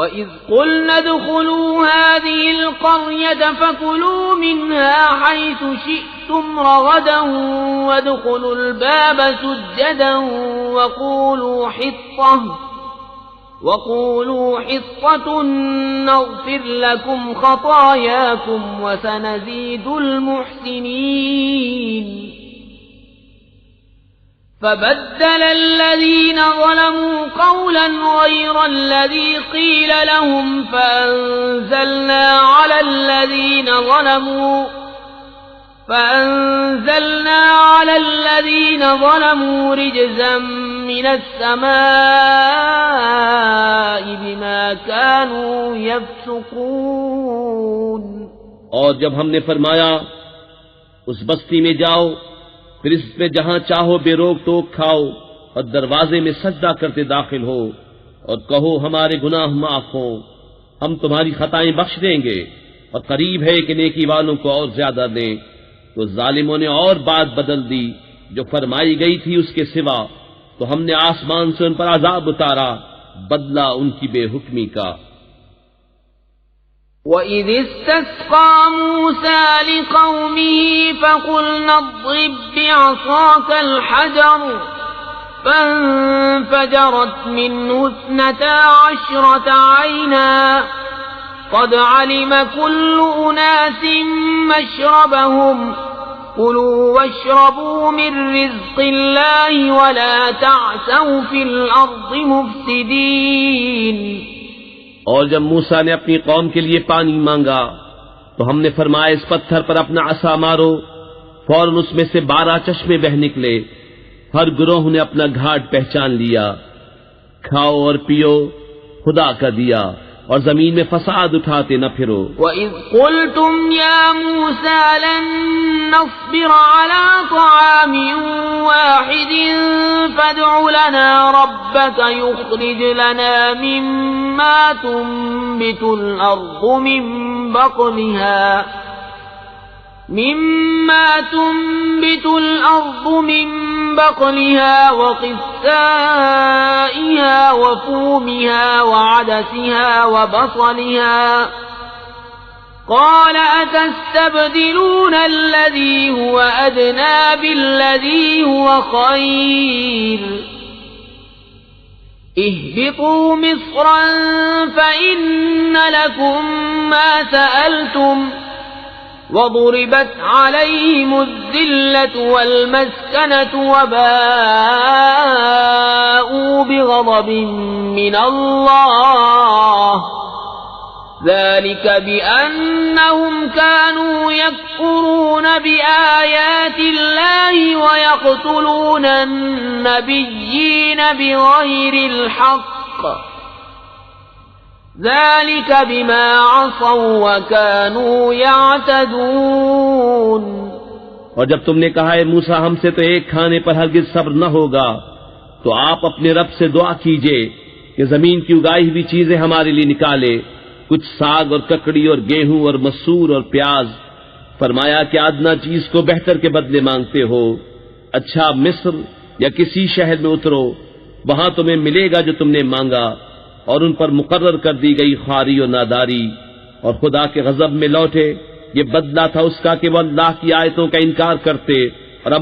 وَإِذْ قُلْنَا ادْخُلُوا هَٰذِهِ الْقَرْيَةَ فَكُلُوا مِنْهَا حَيْثُ شِئْتُمْ رَغَدًا وَادْخُلُوا الْبَابَ سُجَّدًا وَقُولُوا حِطَّةٌ نَّغْفِرْ لَكُمْ خَطَايَاكُمْ وَسَنَزِيدُ الْمُحْسِنِينَ فَبَدَّلَ الَّذِينَ ظَلَمُوا قَوْلًا غَيْرَ الَّذِي قِيلَ لَهُمْ فَأَنزَلْنَا عَلَى الَّذِينَ ظَلَمُوا رِجْزًا مِّنَ السَّمَاءِ بِمَا كَانُوا يَفْسُقُونَ۔ اور جب ہم نے فرمایا اس بستی میں جاؤ، پھر اس میں جہاں چاہو بے روک ٹوک کھاؤ اور دروازے میں سجدہ کرتے داخل ہو اور کہو ہمارے گناہ معاف ہوں، ہم تمہاری خطائیں بخش دیں گے اور قریب ہے کہ نیکی والوں کو اور زیادہ دیں، تو ظالموں نے اور بات بدل دی جو فرمائی گئی تھی اس کے سوا، تو ہم نے آسمان سے ان پر عذاب اتارا بدلہ ان کی بے حکمی کا۔ وَإِذِ اسْتَسْقَىٰ مُوسَىٰ لِقَوْمِهِ فَقُلْنَا اضْرِب بِّعَصَاكَ الْحَجَرَ فَانفَجَرَتْ مِنْهُ 12 عَيْنًا قَدْ عَلِمَ كُلُّ أُنَاسٍ مَّشْرَبَهُمْ كُلُوا وَاشْرَبُوا مِن رِّزْقِ اللَّهِ وَلَا تَعْثَوْا فِي الْأَرْضِ مُفْسِدِينَ۔ اور جب موسیٰ نے اپنی قوم کے لیے پانی مانگا تو ہم نے فرمایا اس پتھر پر اپنا عصا مارو، فوراً اس میں سے 12 چشمے بہ نکلے، ہر گروہ نے اپنا گھاٹ پہچان لیا، کھاؤ اور پیو خدا کا دیا اور زمین میں فساد اٹھاتے نہ پھرو۔ وَإِذْ قُلْتُمْ يَا مُوسَىٰ لَن نَّصْبِرَ عَلَىٰ طَعَامٍ وَاحِدٍ فَادْعُ لَنَا رَبَّكَ يُخْرِجْ لَنَا مِمَّا تُنبِتُ الْأَرْضُ مِن بَقْلِهَا وَقِثَّائِهَا وَفُومِهَا وَعَدَسِهَا وَبَصَلِهَا قَالَ أَتَسْتَبْدِلُونَ الَّذِي هُوَ أَدْنَىٰ بِالَّذِي هُوَ خَيْرٌ اهْبِطُوا مِصْرًا فَإِنَّ لَكُم مَّا سَأَلْتُمْ وَضُرِبَتْ عَلَيْهِمُ الذِّلَّةُ وَالْمَسْكَنَةُ وَبَاءُوا بِغَضَبٍ مِّنَ اللَّهِ ذَلِكَ بِأَنَّهُمْ كَانُوا يَكْفُرُونَ بِآيَاتِ اللَّهِ وَيَقْتُلُونَ النَّبِيِّينَ بِغَيْرِ الْحَقِّ ذَلِكَ بِمَا عَصَوا وَكَانُوا يَعْتَدُونَ۔ اور جب تم نے کہا ہے موسیٰ ہم سے تو ایک کھانے پر ہرگز صبر نہ ہوگا، تو آپ اپنے رب سے دعا کیجئے کہ زمین کی اگائی ہوئی چیزیں ہمارے لیے نکالے، کچھ ساگ اور ککڑی اور گیہوں اور مسور اور پیاز۔ فرمایا کہ ادنا چیز کو بہتر کے بدلے مانگتے ہو، اچھا مصر یا کسی شہر میں اترو، وہاں تمہیں ملے گا جو تم نے مانگا۔ اور ان پر مقرر کر دی گئی خواری اور ناداری، اور خدا کے غضب میں لوٹے۔ یہ بدلہ تھا اس کا کہ وہ اللہ کی آیتوں کا انکار کرتے اور